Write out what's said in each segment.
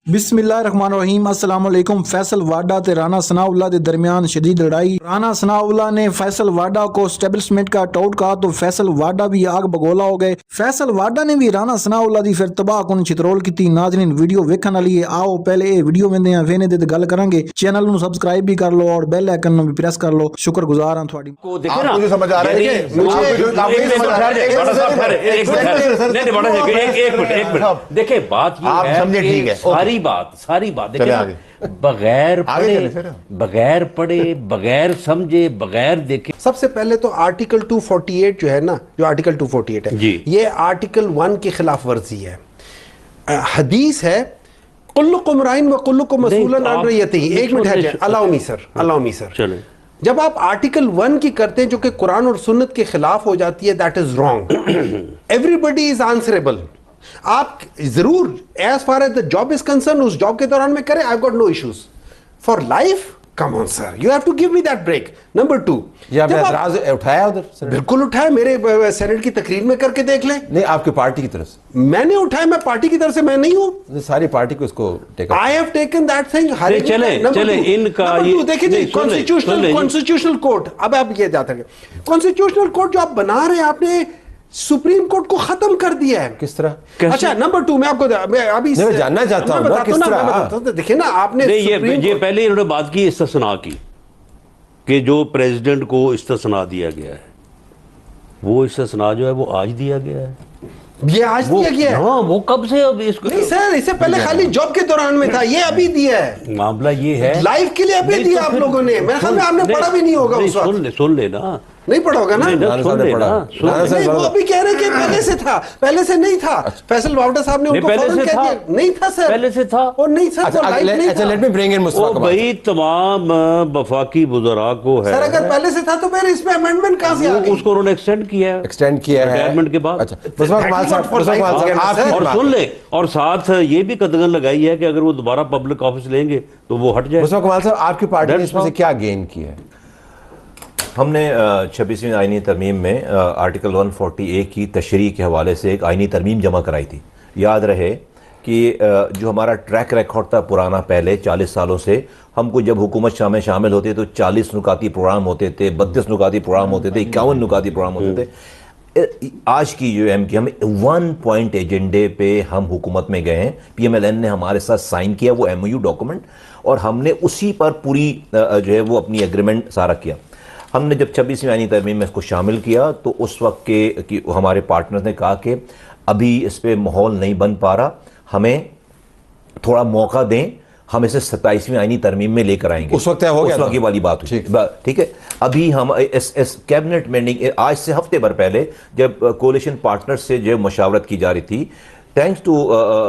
बिस्मिल्लाहिर्रहमानिर्रहीम अस्सलाम वालेकुम। फैसल वाडा ते राना सनाउल्लाह के दरमियान शदीद लड़ाई। राना सनाउल्लाह ने फैसल वाडा को स्टैब्लिशमेंट का टाउट कहा तो फैसल वाडा भी आग बगोला हो गए। फैसल वाडा ने भी राना सनाउल्लाह दी फिर तबाह कुन चित्रोल की। नाज़रीन वीडियो वेखण वाली है, आओ पहले ये वीडियो वेंदे हैं, वेने दे गल करांगे। चैनल नू सब्सक्राइब भी कर लो और बेल आइकन नू भी प्रेस कर लो। शुक्रगुजार हां तुहाडी। आपको जो समझ आ रहा है कि मुझे एक मिनट देखिए, बात ये आप है समझे, कि ठीक है, सारी बात देखिए ना, बगैर पढ़े बगैर समझे बगैर देखे। सबसे पहले तो आर्टिकल 248 जो है ना, जो आर्टिकल 248 है जी, ये आर्टिकल 1 की खिलाफ वर्जी है। हदीस है कुल्लुकुम राइन व कुल्लुकुम मसऊलन अन रइयतिही। एक मिनट है, अलाउ मी सर। चलो, जब आप आर्टिकल 1 की करते हैं जो कि कुरान और सुन्नत के खिलाफ हो जाती है, that is wrong. Everybody is answerable. आप जरूर as far as the job is concern उस जॉब के दौरान में करें, I got no issues. For life, come on sir, you have to give me that break. Number 2, ये आपने एतराज उठाया उधर? बिल्कुल उठाया, मेरे सेनेट की तकरीर में करके देख लें। नहीं, आपकी पार्टी की तरफ से मैंने उठाया, मैं पार्टी की तरफ से मैं नहीं हूं, सारी पार्टी को इसको I have taken that thing. चले इनका देखिए कॉन्स्टिट्यूशनल कोर्ट, अब आप ये जाते हैं कॉन्स्टिट्यूशनल कोर्ट जो आप बना रहे हैं, आपने सुप्रीम कोर्ट को खत्म कर दिया है। किस तरह? अच्छा, नंबर 2 मैं आपको अभी मैं जानना चाहता हूं किस तरह। देखिए ना, आपने ये पहले इन्होंने बात की इस्तिस्ना की कि जो प्रेसिडेंट को इस्तिस्ना दिया गया है, वो इस्तिस्ना जो है वो आज दिया गया है। ये आज दिया गया है? हाँ, वो कब से? अब इसको नहीं सर, इससे पहले खाली जॉब के दौरान में था, ये अभी दिया है। मामला ये है, लाइफ के लिए अभी दिया आप लोगों ने। मेरे ख्याल में आपने पढ़ा भी नहीं होगा उस वक्त। सुन लेना, नहीं पढ़ा होगा ना? वो अभी कह रहे कि पहले से था, पहले से नहीं था। फैसल वावडा साहब ने उनको फौरन कह दिया नहीं था सर, पहले से था और नहीं था। अच्छा, let me bring in Mustafa कमाल। भाई तमाम वफाकी वुज़रा को है सर, अगर पहले से था तो फिर इसमें अमेंडमेंट कहां से आ गई? उसको उन्होंने एक्सटेंड किया है रिटायरमेंट के बाद। अच्छा, मुस्तफा कमाल साहब, और सुन ले, और साथ ये भी कदगन लगाई है कि अगर वो दोबारा पब्लिक ऑफिस लेंगे तो वो हट जाए। मुस्तफा कमाल साहब, आपकी पार्टी ने इसमें से क्या गेन किया है? हमने 26वीं आईनी तरमीम में आर्टिकल 140A की तशरीह के हवाले से एक आईनी तरमीम जमा कराई थी। याद रहे कि जो हमारा ट्रैक रिकॉर्ड था पुराना, पहले 40 सालों से हमको जब हुकूमत शामिल होते तो 40 नुकाती प्रोग्राम होते थे, 32 नुकाती प्रोग्राम होते थे, 51 नुकाती प्रोग्राम होते थे। आज की जो एम की हम 1 पॉइंट एजेंडे पे हम हुकूमत में गए हैं। PMLN ने हमारे साथ साइन किया वो MOU डॉक्यूमेंट, और हमने उसी पर पूरी जो है वो अपनी एग्रीमेंट सारा किया। हमने जब 26वीं आईनी तरमीम में इसको शामिल किया तो उस वक्त के हमारे पार्टनर्स ने कहा कि अभी इस पर माहौल नहीं बन पा रहा, हमें थोड़ा मौका दें, हम इसे 27वीं आईनी तरमीम में लेकर आएंगे। उस वक्त हो गया, उस वक्त वाली बात हुई। ठीक है, अभी हम इस कैबिनेट मीटिंग आज से हफ्ते भर पहले जब कोalition पार्टनर्स से जो मशावरत की जा रही थी, thanks to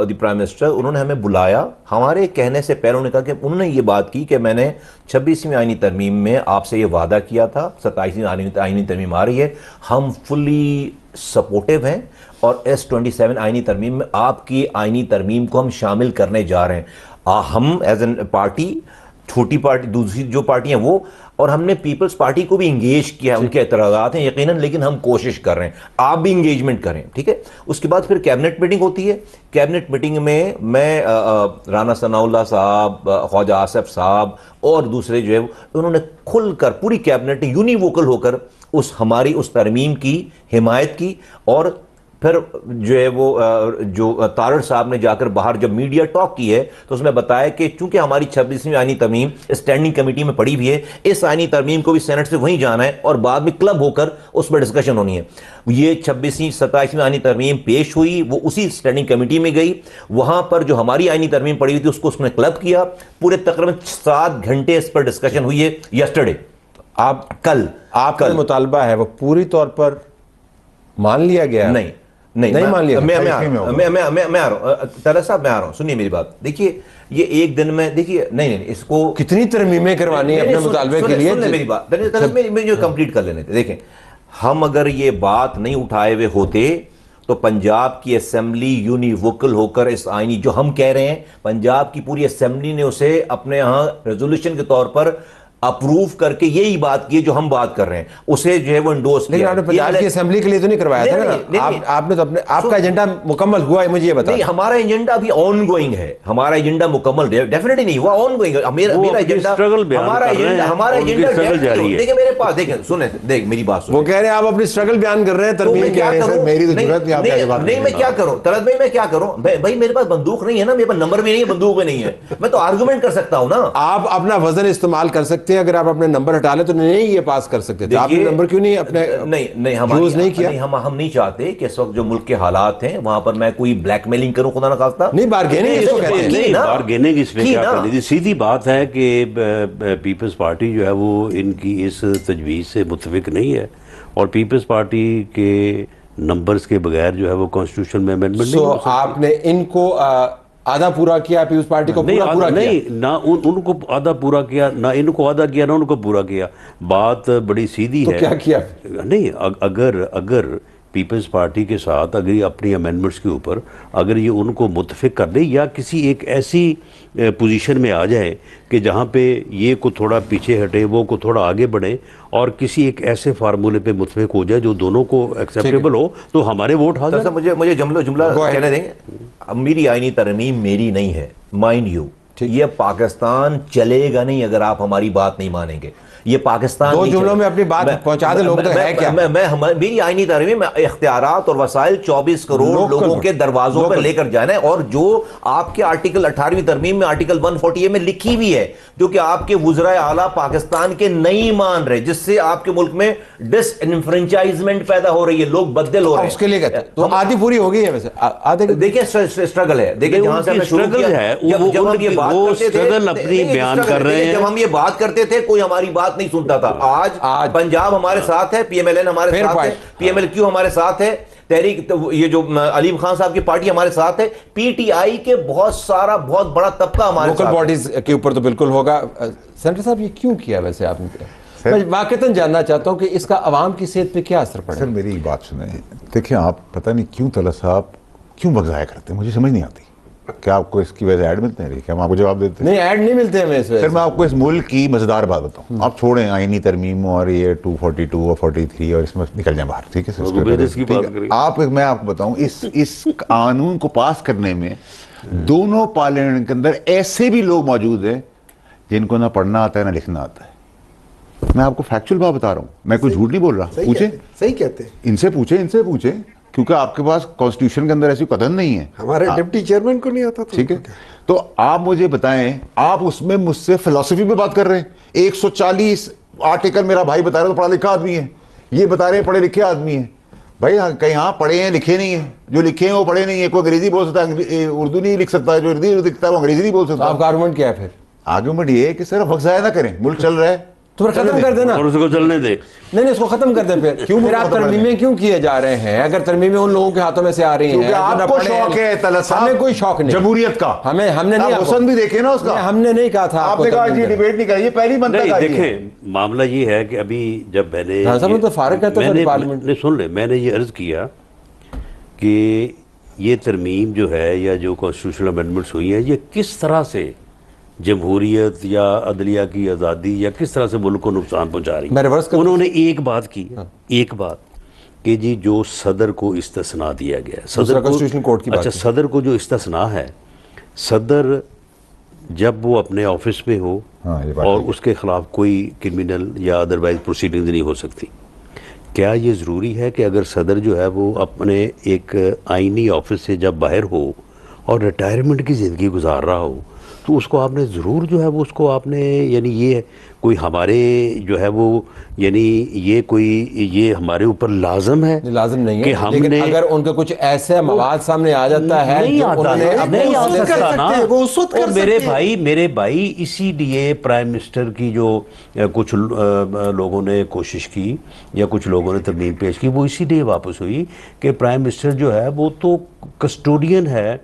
the prime minister, उन्होंने हमें बुलाया। हमारे कहने से पहले उन्होंने कहा कि उन्होंने ये बात की कि मैंने 26वीं आईनी तरमीम में आपसे ये वादा किया था, 27वीं आईनी तरमीम आ रही है, हम फुली सपोर्टिव हैं और S27 आईनी तरमीम में आपकी आईनी तरमीम को हम शामिल करने जा रहे हैं। हम एज एन पार्टी, छोटी पार्टी, दूसरी जो पार्टियां वो, और हमने पीपल्स पार्टी को भी इंगेज किया। उनके एतराज़ात हैं यकीनन, लेकिन हम कोशिश कर रहे हैं, आप भी इंगेजमेंट करें। ठीक है, उसके बाद फिर कैबिनेट मीटिंग होती है। कैबिनेट मीटिंग में मैं राना सनाउल्लाह साहब, ख्वाजा आसिफ साहब और दूसरे जो है उन्होंने खुलकर पूरी कैबिनेट ने यूनिवोकल होकर हमारी उस तरमीम की हिमायत की। और फिर जो है वो जो तारड़ साहब ने जाकर बाहर जब मीडिया टॉक की है तो उसमें बताया कि चूंकि हमारी 26वीं आईनी तरमीम स्टैंडिंग कमेटी में पड़ी हुई है, इस आईनी तरमीम को भी सेनेट से वहीं जाना है और बाद में क्लब होकर उस पर डिस्कशन होनी है। ये 26वीं 27वीं आईनी तरमीम पेश हुई, वो उसी स्टैंडिंग कमेटी में गई, वहां पर जो हमारी आईनी तरमीम पड़ी हुई थी उसको उसने क्लब किया। पूरे तकरीबन 7 घंटे इस पर डिस्कशन हुई है। यस्टरडे आपका मुतालबा है वो पूरी तौर पर मान लिया गया? नहीं मान लिया। मैं आ रहा हूँ तारा साहब, मैं आ रहा हूँ, सुनिए मेरी बात। देखिए ये एक दिन में, देखिए नहीं इसको कितनी तरमीमें करवानी है अपने मुतालबे के लिए? मेरी बात मैं जो कंप्लीट कर लेने थे। देखें, हम अगर ये बात नहीं उठाए हुए होते तो पंजाब की असेंबली यूनिवोकल होकर इस आईनी जो हम कह रहे हैं, पंजाब की पूरी असेंबली ने उसे अपने यहाँ रेजोल्यूशन के तौर पर اپروو کر کے یہی بات کی جو ہم بات کر رہے ہیں اسے جو ہے وہ انڈورس لیکن کیا. آپ نے پنجاب کی اسمبلی کے لیے تو نہیں کروایا تھا نا, آپ نے تو اپنے آپ کا ایجنڈا مکمل ہوا ہے, مجھے یہ بتا. نہیں, ہمارا ایجنڈا ابھی آن گوئنگ ہے, ہمارا ایجنڈا مکمل ڈیفینیٹلی نہیں ہوا, آن گوئنگ ہے میرا ایجنڈا, ہمارا ایجنڈا جاری ہے. دیکھیں میرے پاس, دیکھیں سنیں, دیکھ میری بات سنیں, وہ کہہ رہے ہیں آپ اپنی اسٹرگل بیان کر رہے ہیں, ترمیم کہہ رہے ہیں. سر میری تو ضرورت نہیں, آپ آگے بات نہیں, میں کیا کروں طلعت بھائی, میں کیا کروں بھائی, میرے پاس بندوق نہیں ہے نا, میرے پاس نمبر بھی نہیں ہے, بندوق بھی نہیں ہے, میں تو آرگومنٹ کر سکتا ہوں نا. آپ اپنا وزن استعمال کر سکتے ہیں, اگر آپ اپنے نمبر ہٹا لیں تو نہیں یہ پاس کر سکتے تھے. آپ نے نمبر کیوں نہیں اپنے یوز نہیں کیا؟ ہم نہیں چاہتے کہ اس وقت جو ملک کے حالات ہیں وہاں پر میں کوئی بلیک میلنگ کروں, خدا نہ خواستہ. نہیں, بارگیننگ اس کو کہتے ہیں. نہیں, بارگیننگ اس میں کیا کرنی تھی, سیدھی بات ہے کہ پیپلز پارٹی جو ہے وہ ان کی اس تجویز سے متفق نہیں ہے, اور پیپلز پارٹی کے نمبرز کے بغیر جو ہے وہ کانسٹیٹیوشن میں امینڈمنٹ نہیں ہو سکتی. آپ نے ان کو آدھا پورا کیا, پیپلز پارٹی کو پورا کیا؟ نہیں, نہ ان کو آدھا پورا کیا, نہ ان کو آدھا کیا, نہ ان کو پورا کیا. بات بڑی سیدھی ہے. تو کیا کیا؟ نہیں, اگر پیپلز پارٹی کے ساتھ اگر یہ اپنی امینڈمنٹس کے اوپر اگر یہ ان کو متفق کر لے, یا کسی ایک ایسی پوزیشن میں آ جائے کہ جہاں پہ یہ کو تھوڑا پیچھے ہٹے, وہ کو تھوڑا آگے بڑھے, اور کسی ایک ایسے فارمولے پہ متفق ہو جائے جو دونوں کو ایکسیپٹیبل ہو, تو ہمارے ووٹ حاضر. مجھے جملہ کہنے دیں. اب میری آئینی ترمیم میری نہیں ہے, مائنڈ یو, یہ پاکستان چلے گا نہیں اگر آپ ہماری بات نہیں مانیں گے. یہ پاکستان دو جملوں میں اپنی بات پہنچا دیں لوگ, ہے کیا میری آئینی ترمیم اختیارات اور وسائل 24 کروڑ لوگوں کے دروازوں پر لے کر جانا ہے, اور جو آپ کے آرٹیکل 18ویں ترمیم میں آرٹیکل 140 میں لکھی ہوئی ہے, جو کہ آپ کے وزرائے اعلیٰ پاکستان کے نہیں مان رہے, جس سے آپ کے ملک میں ڈس انفرینچائزمنٹ پیدا ہو رہی ہے, لوگ بدل ہو رہے ہیں. اس کے لیے کہتے ہیں تو آدھی پوری ہو گئی ہے ویسے, آدھے دیکھیں اسٹرگل ہے. دیکھیں جہاں سے ہمیں شروع کیا ہے, جب ہم یہ بات کرتے تھے, جب ہم یہ بات کرتے تھے کوئی ہماری بات نہیں سنتا تھا. آج پنجاب ہمارے ساتھ ہے, پی ایم ایل این ہمارے ساتھ ہے, پی ایم ایل کیو ہمارے ساتھ ہے, تحریک یہ جو علیم خان صاحب کی پارٹی ہمارے ساتھ ہے, پی ٹی آئی کے بہت بڑا طبقہ ہمارے ساتھ ہے. لوکل باڈیز کے اوپر تو بالکل ہوگا. سینٹر صاحب یہ کیوں کیا ویسے آپ نے؟ میں واقعتاً جاننا چاہتا ہوں کہ اس کا عوام کی صحت پہ کیا اثر پڑا. سر میری ایک بات سنیں, دیکھیں آپ پتہ نہیں کیوں طلعت صاحب کیوں بغضایا کرتے ہیں, مجھے سمجھ نہیں آتی. کیا آپ کو اس کی وجہ سے ایڈ ملتے ہیں؟ کیا ہم آپ کو جواب دیتے ہیں؟ نہیں, ایڈ نہیں ملتے ہمیں اس وجہ. سر میں آپ کو اس ملک کی مزیدار بات بتاؤں, آپ چھوڑیں آئینی ترمیم اور یہ 242 اور 43 اور اس میں نکل جائیں باہر, ٹھیک ہے. میں آپ کو بتاؤں اس قانون کو پاس کرنے میں دونوں پارلیمنٹ کے اندر ایسے بھی لوگ موجود ہیں جن کو نہ پڑھنا آتا ہے نہ لکھنا آتا ہے. میں آپ کو فیکچوئل بات بتا رہا ہوں, میں کوئی جھوٹ نہیں بول رہا. پوچھیں, صحیح کہتے ہیں, ان سے پوچھیں کیونکہ آپ کے پاس کانسٹیٹیوشن کے اندر ایسی قدر نہیں ہے. ہمارے ڈپٹی چیئرمین کو نہیں آتا. ٹھیک ہے, تو آپ مجھے بتائیں, آپ اس میں مجھ سے فلسفی پہ بات کر رہے ہیں. 140 آرٹیکل میرا بھائی بتا رہا ہے, تو پڑھا لکھا آدمی ہے, یہ بتا رہے ہیں پڑھے لکھے آدمی ہیں. بھائی کہیں ہاں پڑھے ہیں لکھے نہیں ہیں, جو لکھے ہیں وہ پڑھے نہیں ہیں. کوئی انگریزی بول سکتا ہے, اردو نہیں لکھ سکتا, جو اردو لکھتا ہے وہ انگریزی نہیں بول سکتا. آپ کا آرگومنٹ کیا ہے پھر؟ آرگومنٹ یہ ہے کہ سر وقت ضائع نہ کریں, ملک چل رہا ہے تو پھر ختم کر دینا, اور اس کو چلنے دے. نہیں اس کو ختم کر دیں. پھر آپ ترمیمیں کیوں کیے جا رہے ہیں اگر ترمیمیں ان لوگوں کے ہاتھوں میں سے آ رہی ہیں؟ آپ کو شوق ہے طلعت صاحب, ہمیں کوئی شوق نہیں جمہوریت کا. ہم نے نہیں, حسن بھی دیکھے نا اس کا, ہم نے نہیں کہا تھا. آپ نے کہا یہ ڈیبیٹ نہیں کری, یہ پہلی بندہ کا. دیکھیں معاملہ یہ ہے کہ ابھی جب میں نے سن لے, میں نے یہ عرض کیا کہ یہ ترمیم جو ہے یا جو کانسٹیٹیوشنل امینڈمنٹس ہوئی ہیں, یہ کس طرح سے جمہوریت یا عدلیہ کی آزادی یا کس طرح سے ملک کو نقصان پہنچا رہی ہے. انہوں نے ایک بات کی, ایک بات کہ جی جو صدر کو استثناء دیا گیا ہے, صدر کو جو استثناء ہے, صدر جب وہ اپنے آفس میں ہو اور اس کے خلاف کوئی کرمنل یا ادروائز پروسیڈنگز نہیں ہو سکتی. کیا یہ ضروری ہے کہ اگر صدر جو ہے وہ اپنے ایک آئینی آفس سے جب باہر ہو اور ریٹائرمنٹ کی زندگی گزار رہا ہو تو اس کو آپ نے ضرور جو ہے وہ اس کو آپ نے, یعنی یہ کوئی ہمارے جو ہے وہ, یعنی یہ کوئی یہ ہمارے اوپر لازم ہے؟ لازم نہیں ہے, کہ ہم لیکن نے اگر ان کا کچھ ایسا مواد سامنے آ جاتا ہے میرے بھائی, اسی لیے پرائم منسٹر کی جو کچھ لوگوں نے کوشش کی یا کچھ لوگوں نے ترمیم پیش کی, وہ اسی لیے واپس ہوئی کہ پرائم منسٹر جو ہے وہ تو کسٹوڈین ہے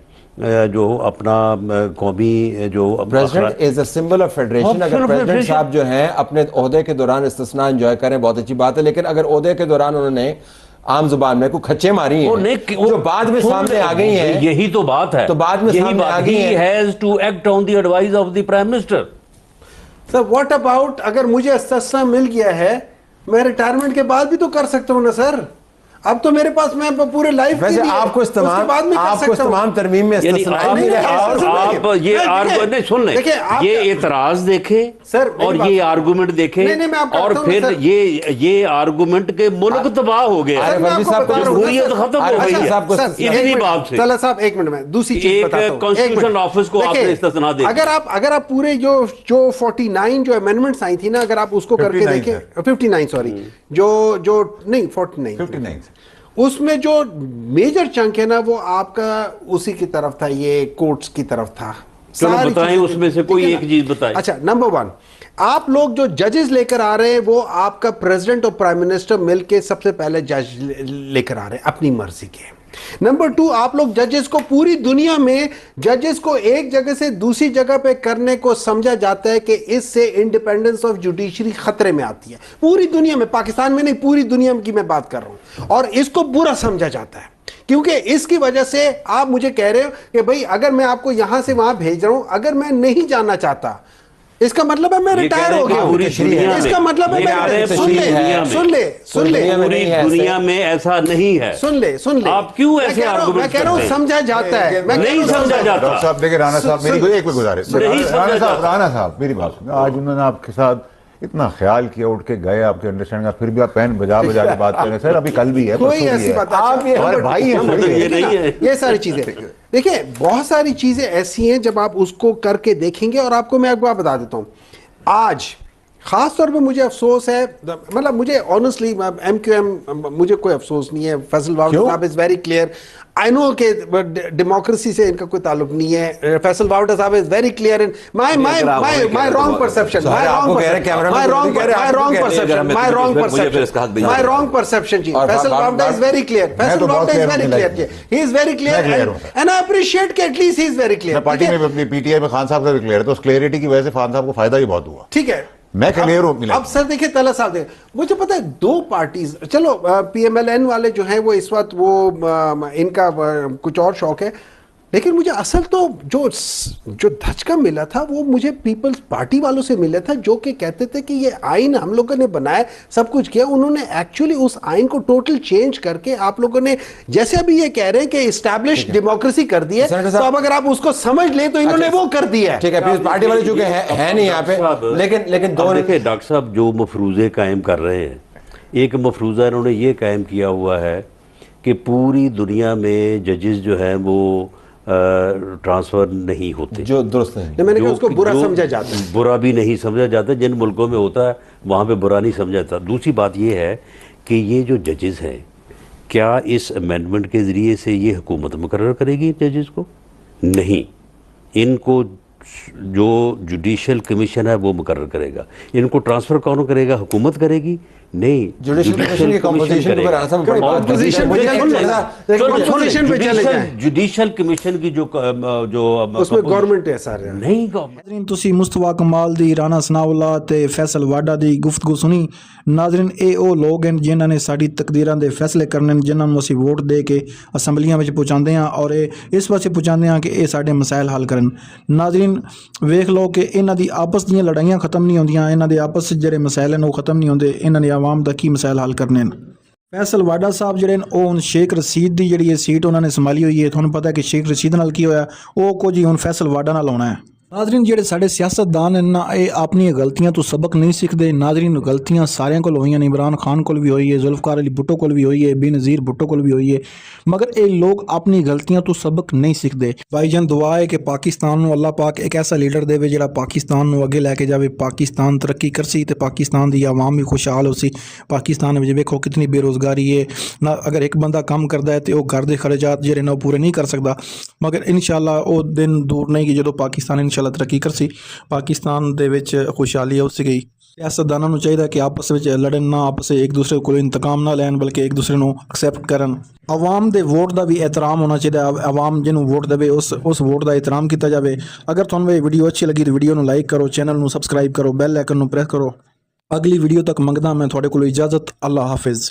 جو اپنا قومی جو president is a symbol of federation. اگر پریزیڈنٹ صاحب جو ہیں اپنے عہدے کے دوران استثناء انجوائے کریں بہت اچھی بات ہے, لیکن اگر عہدے کے دوران انہوں نے عام زبان میں کوئی کھچے ماری ہیں جو بعد میں سامنے آ گئی ہیں, یہی تو بات ہے, تو بعد میں سامنے آ گئی ہیں. He has to act on the advice of the Prime Minister. Sir what about अगर मुझे इस्तिस्ना मिल गया है, मैं रिटायरमेंट के बाद भी तो कर सकता हूँ ना सर। अब तो मेरे पास मैं पूरे लाइफ वैसे आपको इस तमाम तरमीम में यानी आप ये आर्गुमेंट सुन लें, ये एतराज देखें सर और ये आर्गुमेंट देखें और फिर ये आर्गुमेंट के मुल्क तबाह हो गया, जमहूरियत खत्म हो गई है इतनी बात से। चलो साहब एक मिनट में दूसरी चीज बताता हूं। कॉन्स्टिट्यूशन ऑफिस को आपने इस्तिस्ना दे दिया। अगर आप पूरे जो 49 जो अमेंडमेंट्स आई थी ना, अगर आप उसको करके देखें 59 सॉरी जो नहीं 49 उसमें जो मेजर चंक है ना वो आपका उसी की तरफ था, ये कोर्ट्स की तरफ था। चलो बताएं उसमें से कोई एक चीज बताएं। अच्छा, नंबर 1 आप लोग जो जजेस लेकर आ रहे हैं वो आपका प्रेसिडेंट और प्राइम मिनिस्टर मिलके सबसे पहले जज लेकर आ रहे हैं अपनी मर्जी के। नंबर 2 आप लोग जजेस को पूरी दुनिया में जजेस को एक जगह से दूसरी जगह पे करने को समझा जाता है कि इससे इंडिपेंडेंस ऑफ जुडिशरी खतरे में आती है। पूरी दुनिया में, पाकिस्तान में नहीं पूरी दुनिया की मैं बात कर रहा हूं, और इसको बुरा समझा जाता है क्योंकि इसकी वजह से आप मुझे कह रहे हो कि भाई अगर मैं आपको यहां से वहां भेज रहा हूं, अगर मैं नहीं जाना चाहता इसका मतलब है मैं रिटायर हो गया। इसका मतलब है सुन ले पूरी दुनिया में ऐसा नहीं है। सुन ले आप क्यों ऐसे आर्गुमेंट मैं कह रहा हूं समझा जाता है, मैं नहीं समझा जाता। डॉक्टर साहब देखिए, राणा साहब मेरी एक गुजारिश, राणा साहब मेरी बात सुनिए। आज उन्होंने आपके साथ इतना ख्याल किया, उठ के गए आपके अंडरस्टैंड का, फिर भी आप पैन बजा के बात करें। सर अभी कल भी है, कोई ऐसी बात आप हमारे भाई हैं, ये सारी चीजें देखिए, बहुत सारी चीजें ऐसी हैं जब आप उसको करके देखेंगे। और आपको मैं एक बात बता देता हूं, आज खास तौर पे मुझे अफसोस है, मतलब मुझे ऑनेस्टली MQM मुझे कोई अफसोस नहीं है। Faisal Vawda is very clear, I know के डेमोक्रेसी से इनका कोई ताल्लुक नहीं है। फैसल वावड़ा साहब is very clear in my wrong perception जी। Faisal Vawda is very clear, Faisal Vawda is very clear, he is very clear and I appreciate के at least he is very clear. Party में अपनी PTI में खान साहब से भी क्लियर है, तो उस क्लियरिटी की वजह से खान साहब को फायदा ही बहुत हुआ। ठीक है, मैं क्लियर हूं। अब सर देखिए तला साहब देखिए, मुझे पता है 2 पार्टीज, चलो PMLN वाले जो हैं वो इस वक्त वो इनका कुछ और शौक है, लेकिन मुझे असल तो जो धचका मिला था वो मुझे पीपल्स पार्टी वालों से मिला था, जो कि कहते थे कि ये आइन हम लोगों ने बनाया, सब कुछ किया। उन्होंने एक्चुअली उस आइन को टोटल चेंज करके आप लोगों ने, जैसे अभी ये कह रहे हैं कि इस्टेब्लिश डेमोक्रेसी कर दी है, तो अब अगर आप उसको समझ लें तो इन्होंने वो कर दिया है। ठीक है, पार्टी वाले चूंकि है नहीं यहाँ पे, लेकिन दो देखिए डॉक्टर साहब जो मफरूजे कायम कर रहे हैं, एक मफरूजा इन्होंने ये कायम किया हुआ है कि पूरी दुनिया में जजेस जो हैं वो ट्रांसफर नहीं होते, जो दुरुस्त है। मैंने कहा उसको बुरा समझा जाता है, बुरा भी नहीं समझा जाता। जिन मुल्कों में होता है वहाँ पे बुरा नहीं समझा जाता। दूसरी बात ये है कि ये जो जजेस हैं, क्या इस अमेंडमेंट के ज़रिए से ये हुकूमत मुकर्रर करेगी जजेस को? नहीं, इनको जो जुडिशल कमीशन है वो मुकर्रर करेगा। इनको ट्रांसफ़र कौन करेगा? हुकूमत करेगी? नहीं, जुडिशल कमीशन की कंपोजिशन के बारे में बड़ी बात जुडिशल कमीशन की जो उसमें गवर्नमेंट है सारे नहीं। नाज़रीन ਤੁਸੀਂ ਮੁਸਤਫਾ ਕਮਾਲ ਦੀ, ਰਾਣਾ ਸਨਾਉਲਾ ਤੇ ਫੈਸਲ ਵਾਡਾ ਦੀ ਗੁਫ਼ਤਗੂ ਸੁਣੀ। ਨਾਜ਼ਰੀਨ ਇਹ ਉਹ ਲੋਕ ਹਨ ਜਿਨ੍ਹਾਂ ਨੇ ਸਾਡੀ ਤਕਦੀਰਾਂ ਦੇ ਫੈਸਲੇ ਕਰਨੇ ਨੇ, ਜਿਨ੍ਹਾਂ ਨੂੰ ਅਸੀਂ ਵੋਟ ਦੇ ਕੇ ਅਸੈਂਬਲੀਆਂ ਵਿੱਚ ਪਹੁੰਚਾਉਂਦੇ ਹਾਂ ਔਰ ਇਹ ਇਸ ਵਾਸਤੇ ਪਹੁੰਚਾਉਂਦੇ ਹਾਂ ਕਿ ਇਹ ਸਾਡੇ ਮਸਾਇਲ ਹੱਲ ਕਰਨ। ਨਾਜ਼ਰੀਨ ਵੇਖ ਲਓ ਕਿ ਇਹਨਾਂ ਦੀ ਆਪਸ ਦੀਆਂ ਲੜਾਈਆਂ ਖਤਮ ਨਹੀਂ ਹੁੰਦੀਆਂ, ਇਹਨਾਂ ਦੇ ਆਪਸ ਜਿਹੜੇ ਮਸਾਇਲ ਹਨ ਉਹ ਖਤਮ ਨਹੀਂ ਹੁੰਦੇ। ਇਹਨਾਂ ਨੇ ਆਵਾਮ ਦਾ ਕੀ ਮਸਾਇਲ ਹੱਲ ਕਰਨੇ ਨੇ। ਫੈਸਲ ਵਾਡਾ ਸਾਹਿਬ ਜਿਹੜੇ ਨੇ ਉਹ ਹੁਣ ਸ਼ੇਖ ਰਸ਼ੀਦ ਦੀ ਜਿਹੜੀ ਇਹ ਸੀਟ ਉਹਨਾਂ ਨੇ ਸੰਭਾਲੀ ਹੋਈ ਹੈ। ਤੁਹਾਨੂੰ ਪਤਾ ਕਿ ਸ਼ੇਖ ਰਸ਼ੀਦ ਨਾਲ ਕੀ ਹੋਇਆ, ਉਹ ਕੁਝ ਹੀ ਹੁਣ ਫੈਸਲ ਵਾਡਾ ਨਾਲ ਆਉਣਾ ਹੈ। नाजरीन ਜਿਹੜੇ ਸਾਡੇ ਸਿਆਸਤਦਾਨ ਹਨ ਨਾ, ਇਹ ਆਪਣੀਆਂ ਗਲਤੀਆਂ ਤੋਂ ਸਬਕ ਨਹੀਂ ਸਿੱਖਦੇ। ਨਾਜ਼ਰੀਨ ਗਲਤੀਆਂ ਸਾਰਿਆਂ ਕੋਲ ਹੋਈਆਂ ਨੇ, ਇਮਰਾਨ ਖਾਨ ਕੋਲ ਵੀ ਹੋਈ ਹੈ, ਜ਼ੁਲਫਕਾਰ ਅਲੀ ਭੁੱਟੋ ਕੋਲ ਵੀ ਹੋਈ ਹੈ, ਬੇਨਜ਼ੀਰ ਭੁੱਟੋ ਕੋਲ ਵੀ ਹੋਈ ਹੈ, ਮਗਰ ਇਹ ਲੋਕ ਆਪਣੀ ਗਲਤੀਆਂ ਤੋਂ ਸਬਕ ਨਹੀਂ ਸਿੱਖਦੇ। ਭਾਈਜਾਨ ਦੁਆ ਹੈ ਕਿ ਪਾਕਿਸਤਾਨ ਨੂੰ ਅੱਲਾਹ ਪਾਕ ਇੱਕ ਐਸਾ ਲੀਡਰ ਦੇਵੇ ਜਿਹੜਾ ਪਾਕਿਸਤਾਨ ਨੂੰ ਅੱਗੇ ਲੈ ਕੇ ਜਾਵੇ, ਪਾਕਿਸਤਾਨ ਤਰੱਕੀ ਕਰਸੀ ਤੇ ਪਾਕਿਸਤਾਨ ਦੀ ਆਵਾਮ ਵੀ ਖੁਸ਼ਹਾਲ ਹੋ ਸੀ। ਪਾਕਿਸਤਾਨ ਵਿੱਚ ਵੇਖੋ ਕਿਤਨੀ ਬੇਰੁਜ਼ਗਾਰੀ ਹੈ ਨਾ, ਅਗਰ ਇੱਕ ਬੰਦਾ ਕੰਮ ਕਰਦਾ ਹੈ ਤੇ ਉਹ ਘਰ ਦੇ ਖਰਚਾਤ ਜਿਹੜੇ ਨੇ ਉਹ ਪੂਰੇ ਨਹੀਂ ਕਰ ਸਕਦਾ। ਮਗਰ ਇਨਸ਼ਾਅੱਲਾ ਉਹ ਦਿਨ ਦੂਰ ਨਹੀਂ ਕਿ ਜਦੋਂ ਪਾਕਿਸਤਾਨ ਇਨਸ਼ਾਅੱਲਾ ਤਰੱਕੀ ਕਰਸੀ, ਪਾਕਿਸਤਾਨ ਦੇ ਵਿੱਚ ਖੁਸ਼ਹਾਲੀ ਆ ਉਸੇ ਗਈ। ਸਿਆਸਤਦਾਨਾਂ ਨੂੰ ਚਾਹੀਦਾ ਕਿ ਆਪਸ ਵਿੱਚ ਲੜਨ ਨਾ, ਆਪਸ ਵਿੱਚ ਇੱਕ ਦੂਸਰੇ ਕੋਲ ਇੰਤਕਾਮ ਨਾ ਲੈਣ, ਬਲਕਿ ਇੱਕ ਦੂਸਰੇ ਨੂੰ ਐਕਸੈਪਟ ਕਰਨ। ਆਵਾਮ ਦੇ ਵੋਟ ਦਾ ਵੀ ਇਹਤਰਾਮ ਹੋਣਾ ਚਾਹੀਦਾ। ਆਵਾਮ ਜਿਹਨੂੰ ਵੋਟ ਦੇਵੇ ਉਸ ਵੋਟ ਦਾ ਇਹਤਰਾਮ ਕੀਤਾ ਜਾਵੇ। ਅਗਰ ਤੁਹਾਨੂੰ ਇਹ ਵੀਡੀਓ ਅੱਛੀ ਲੱਗੀ ਤਾਂ ਵੀਡੀਓ ਨੂੰ ਲਾਈਕ ਕਰੋ, ਚੈਨਲ ਨੂੰ ਸਬਸਕ੍ਰਾਈਬ ਕਰੋ, ਬੈਲ ਆਈਕਨ ਨੂੰ ਪ੍ਰੈਸ ਕਰੋ। ਅਗਲੀ ਵੀਡੀਓ ਤੱਕ ਮੰਗਦਾ ਮੈਂ ਤੁਹਾਡੇ ਕੋਲੋਂ ਇਜਾਜ਼ਤ। ਅੱਲਾਹ ਹਾਫਿਜ਼।